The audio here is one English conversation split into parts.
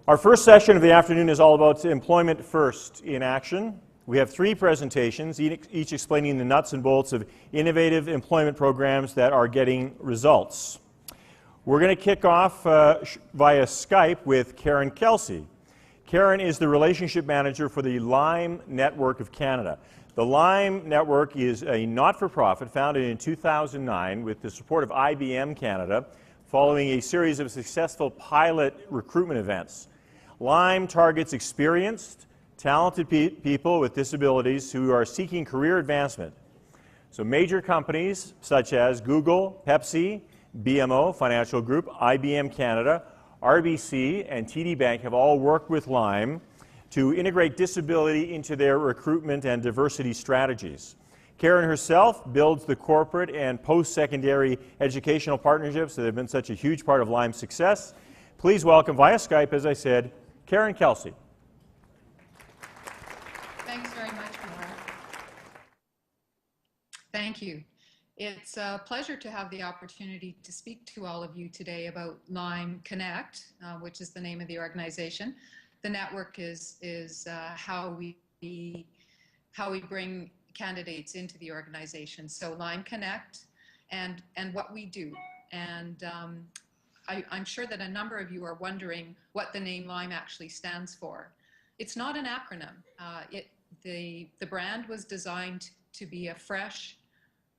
Our first session of the afternoon is all about employment first in action. We have 3 presentations, each explaining the nuts and bolts of innovative employment programs that are getting results. We're going to kick off via Skype with Kelsey. Karen is the relationship manager for the Lime Network of Canada. The Lime Network is a not-for-profit founded in 2009 with the support of IBM Canada following a series of successful pilot recruitment events. Lime targets experienced, talented people with disabilities who are seeking career advancement. So major companies such as Google, Pepsi, BMO Financial Group, IBM Canada, RBC, and TD Bank have all worked with Lime to integrate disability into their recruitment and diversity strategies. Karen herself builds the corporate and post-secondary educational partnerships that have been such a huge part of Lime's success. Please welcome via Skype, as I said, Kelsey. Thanks very much, Mitra. Thank you. It's a pleasure to have the opportunity to speak to all of you today about Lime Connect, which is the name of the organization. The network is how we bring candidates into the organization. So Lime Connect and what we do. And I'm sure that a number of you are wondering what the name Lime actually stands for. It's not an acronym. The brand was designed to be a fresh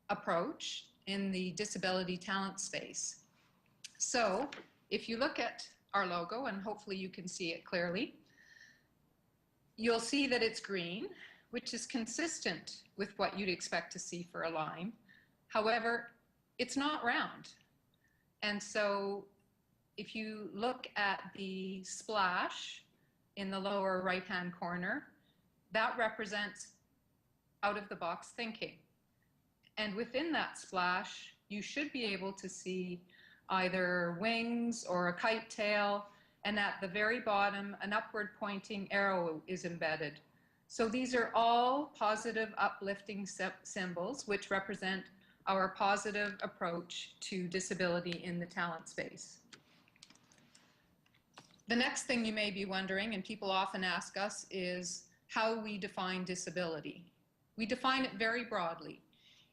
approach in the disability talent space. So if you look at our logo, and hopefully you can see it clearly, you'll see that it's green, which is consistent with what you'd expect to see for a lime. However, it's not round. And so if you look at the splash in the lower right-hand corner, that represents out-of-the-box thinking. And within that splash, you should be able to see either wings or a kite tail, and at the very bottom, an upward pointing arrow is embedded. So these are all positive, uplifting symbols, which represent our positive approach to disability in the talent space. The next thing you may be wondering, and people often ask us, is how we define disability. We define it very broadly.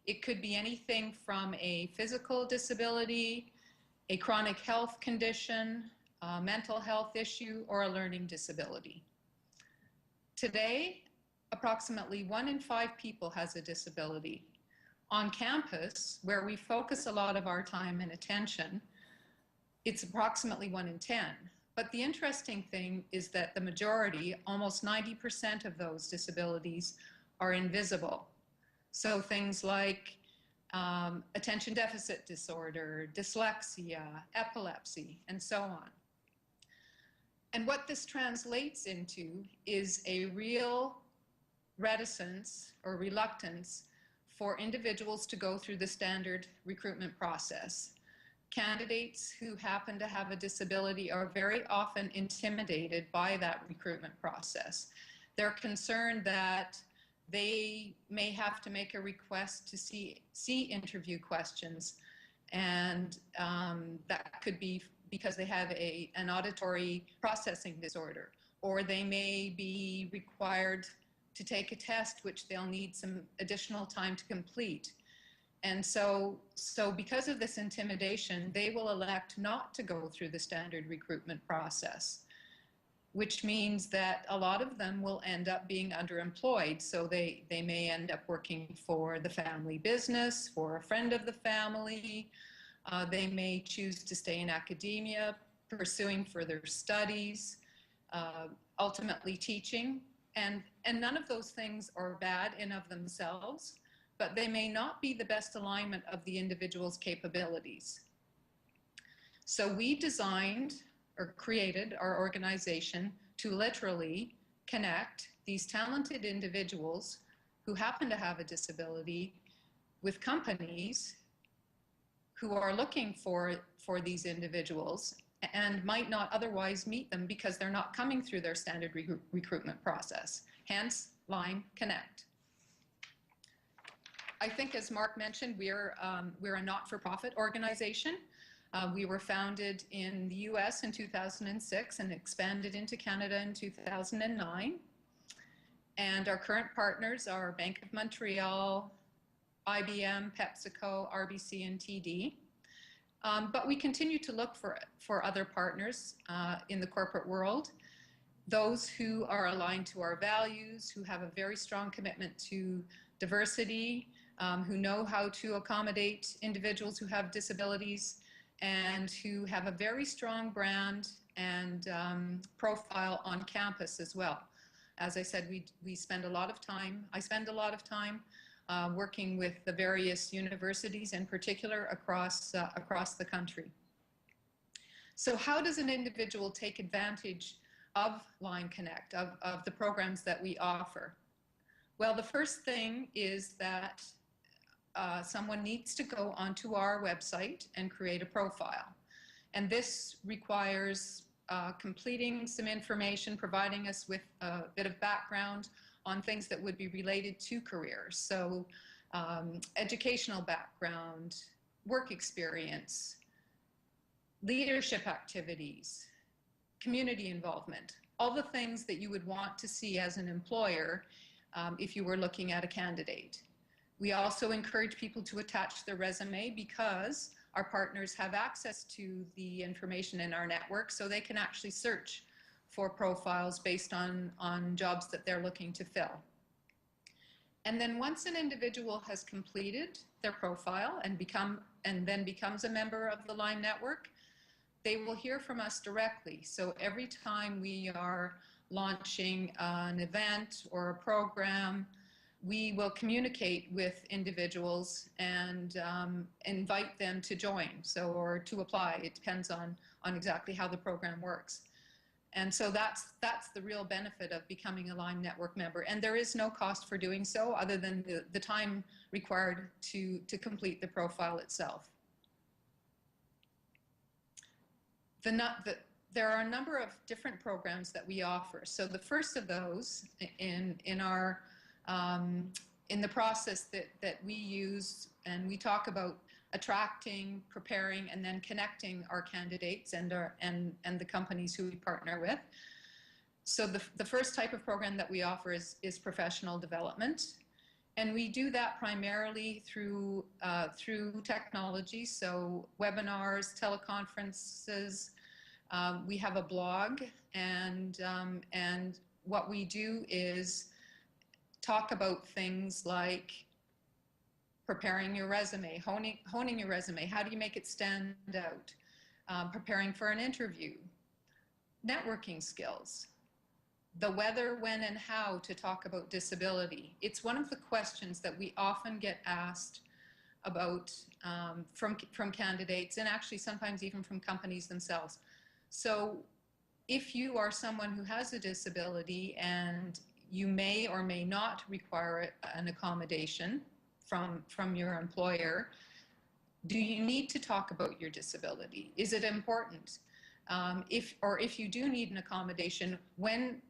It could be anything from a physical disability, a chronic health condition, a mental health issue, or a learning disability. Today, approximately 1 in 5 people has a disability. On campus, where we focus a lot of our time and attention, it's approximately 1 in 10. But the interesting thing is that the majority, almost 90% of those disabilities, are invisible. So things like attention deficit disorder, dyslexia, epilepsy, and so on. And what this translates into is a real reticence or reluctance for individuals to go through the standard recruitment process. Candidates who happen to have a disability are very often intimidated by that recruitment process. They're concerned that they may have to make a request to see interview questions, and that could be because they have an auditory processing disorder, or they may be required to take a test which they'll need some additional time to complete. And so because of this intimidation, they will elect not to go through the standard recruitment process, which means that a lot of them will end up being underemployed. So they may end up working for the family business, for a friend of the family. They may choose to stay in academia, pursuing further studies, ultimately teaching. And none of those things are bad in of themselves, but they may not be the best alignment of the individual's capabilities. So we designed or created our organization to literally connect these talented individuals who happen to have a disability with companies who are looking for these individuals and might not otherwise meet them because they're not coming through their standard recruitment process, hence Lime Connect. I think, as Mark mentioned, we're a not-for-profit organization. We were founded in the US in 2006 and expanded into Canada in 2009. And our current partners are Bank of Montreal, IBM, PepsiCo, RBC, and TD. But we continue to look for other partners in the corporate world, those who are aligned to our values, who have a very strong commitment to diversity, who know how to accommodate individuals who have disabilities, and who have a very strong brand and profile on campus as well. As I said, I spend a lot of time working with the various universities in particular across the country. So how does an individual take advantage of Line Connect, of the programs that we offer? Well, the first thing is that someone needs to go onto our website and create a profile. And this requires completing some information, providing us with a bit of background on things that would be related to careers. So educational background, work experience, leadership activities, community involvement, all the things that you would want to see as an employer if you were looking at a candidate. We also encourage people to attach their resume because our partners have access to the information in our network, so they can actually search for profiles based on jobs that they're looking to fill. And then once an individual has completed their profile and then becomes a member of the Line Network, they will hear from us directly. So every time we are launching an event or a program, we will communicate with individuals and invite them to join, or to apply. It depends on exactly how the program works. And so that's the real benefit of becoming a Line Network member. And there is no cost for doing so other than the time required to complete the profile itself. There are a number of different programs that we offer. So the first of those in the process that we use, and we talk about attracting, preparing, and then connecting our candidates and the companies who we partner with. So the first type of program that we offer is professional development. And we do that primarily through technology, so webinars, teleconferences. We have a blog, and what we do is talk about things like preparing your resume, honing your resume. How do you make it stand out? Preparing for an interview, networking skills, the whether, when, and how to talk about disability. It's one of the questions that we often get asked about from candidates, and actually sometimes even from companies themselves. So if you are someone who has a disability and you may or may not require an accommodation from your employer, do you need to talk about your disability? Is it important? If you do need an accommodation, when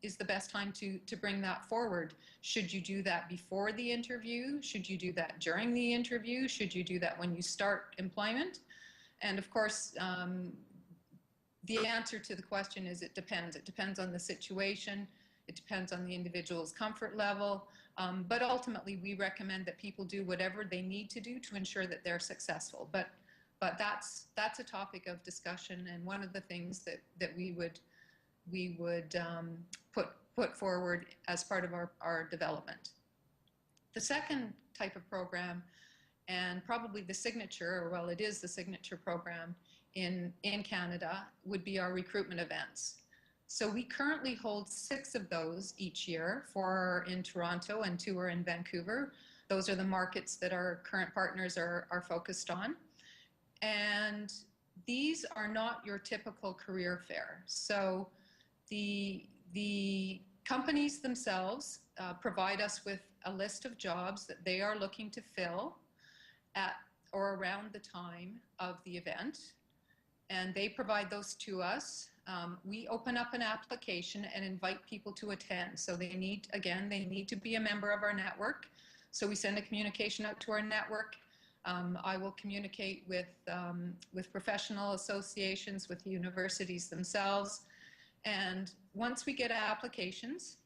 is the best time to bring that forward? Should you do that before the interview? Should you do that during the interview? Should you do that when you start employment? And of course, the answer to the question is it depends. It depends on the situation. It depends on the individual's comfort level. But ultimately, we recommend that people do whatever they need to do to ensure that they're successful. But that's a topic of discussion, and one of the things that we would put forward as part of our development. The second type of program, and probably the signature, or well, it is the signature program in Canada, would be our recruitment events. So we currently hold 6 of those each year, 4 in Toronto and 2 are in Vancouver. Those are the markets that our current partners are focused on. And these are not your typical career fair. So the companies themselves provide us with a list of jobs that they are looking to fill at or around the time of the event. And they provide those to us. We open up an application and invite people to attend. So they need to be a member of our network. So we send a communication out to our network I will communicate with professional associations, with the universities themselves. And once we get applications,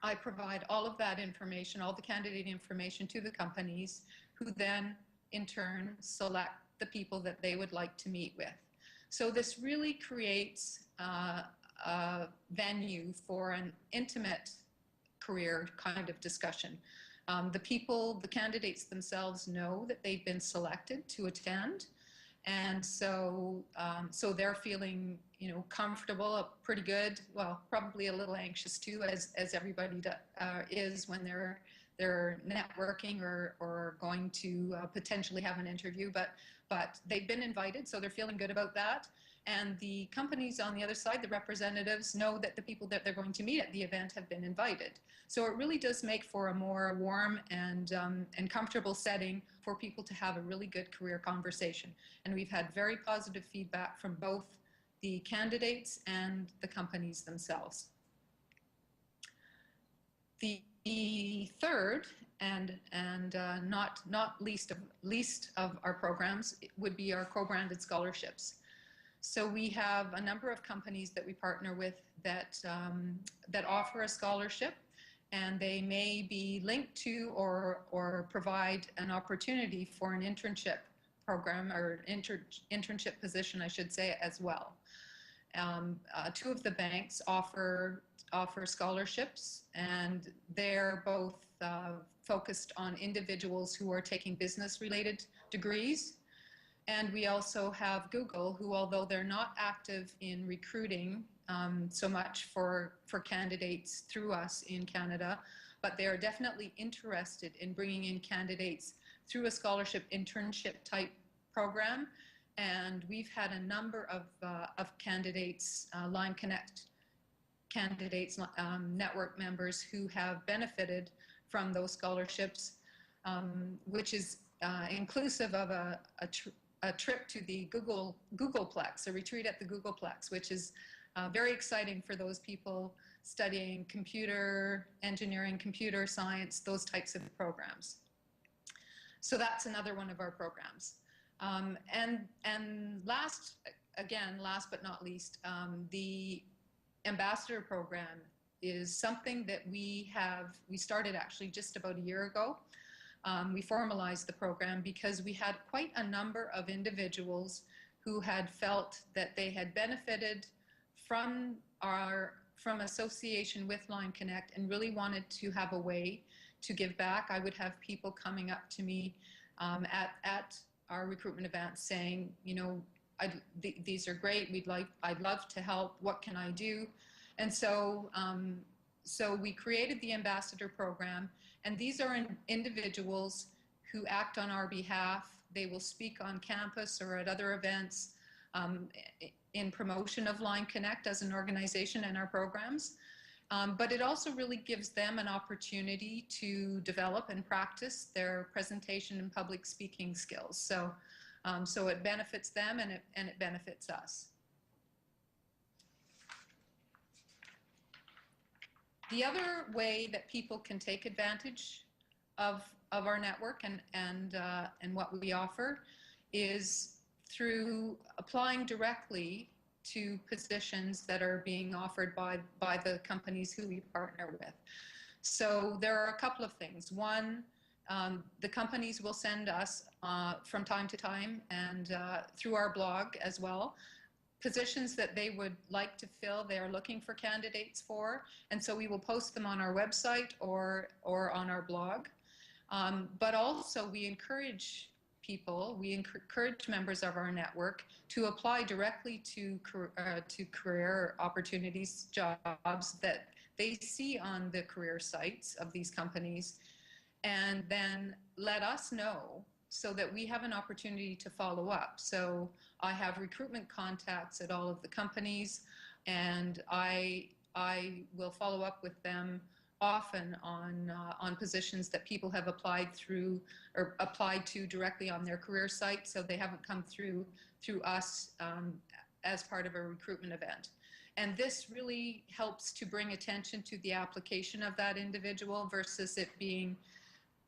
I provide all of that information, all the candidate information to the companies, who then in turn select the people that they would like to meet with. So this really creates a venue for an intimate career kind of discussion. The candidates themselves know that they've been selected to attend, and so they're feeling, comfortable, pretty good. Well, probably a little anxious too, as everybody is when they're networking or going to potentially have an interview. But they've been invited, so they're feeling good about that. And the companies on the other side, the representatives, know that the people that they're going to meet at the event have been invited. So it really does make for a more warm and comfortable setting for people to have a really good career conversation. And we've had very positive feedback from both the candidates and the companies themselves. The third and not least of our programs would be our co-branded scholarships. So we have a number of companies that we partner with that offer a scholarship, and they may be linked to or provide an opportunity for an internship program or internship position, I should say, as well. Two of the banks offer scholarships, and they're both focused on individuals who are taking business-related degrees. And we also have Google, who, although they're not active in recruiting so much for candidates through us in Canada, but they are definitely interested in bringing in candidates through a scholarship internship type program. And we've had a number of candidates, Line Connect candidates, network members who have benefited from those scholarships, which is inclusive of a trip to the Googleplex, a retreat at the Googleplex, which is very exciting for those people studying computer engineering, computer science, those types of programs. So that's another one of our programs. And last but not least, the ambassador program is something that we started actually just about a year ago. We formalized the program because we had quite a number of individuals who had felt that they had benefited from association with Line Connect and really wanted to have a way to give back. I would have people coming up to me at our recruitment events saying, these are great. I'd love to help. What can I do? And so we created the ambassador program, and these are individuals who act on our behalf. They will speak on campus or at other events in promotion of Line Connect as an organization and our programs. But it also really gives them an opportunity to develop and practice their presentation and public speaking skills. So it benefits them and it benefits us. The other way that people can take advantage of our network and what we offer is through applying directly to positions that are being offered by the companies who we partner with. So there are a couple of things. One, the companies will send us from time to time and through our blog as well, positions that they would like to fill, they are looking for candidates for, and so we will post them on our website or on our blog. But also we encourage members of our network to apply directly to career opportunities, jobs that they see on the career sites of these companies, and then let us know so that we have an opportunity to follow up. So I have recruitment contacts at all of the companies, and I will follow up with them often on positions that people have applied through or applied to directly on their career site, so they haven't come through us as part of a recruitment event. And this really helps to bring attention to the application of that individual versus it being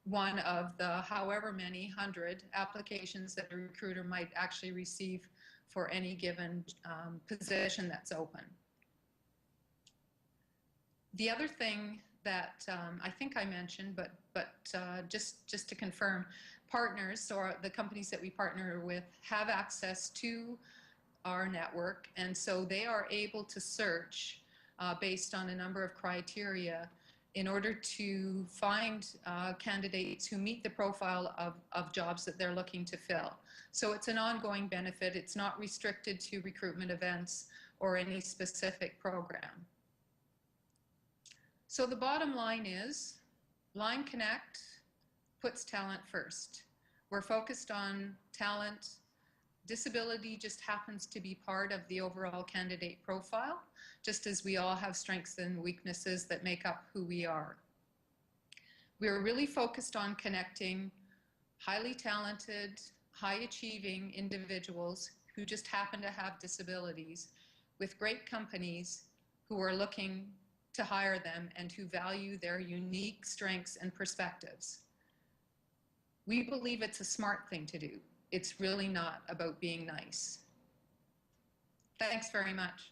one of the however many hundred applications that a recruiter might actually receive for any given position that's open. The other thing that I think I mentioned, but just to confirm, partners or the companies that we partner with have access to our network, and so they are able to search based on a number of criteria in order to find candidates who meet the profile of jobs that they're looking to fill. So it's an ongoing benefit. It's not restricted to recruitment events or any specific program. So the bottom line is, Line Connect puts talent first. We're focused on talent. Disability just happens to be part of the overall candidate profile, just as we all have strengths and weaknesses that make up who we are. We're really focused on connecting highly talented, high-achieving individuals who just happen to have disabilities with great companies who are looking to hire them and who value their unique strengths and perspectives. We believe it's a smart thing to do. It's really not about being nice. Thanks very much.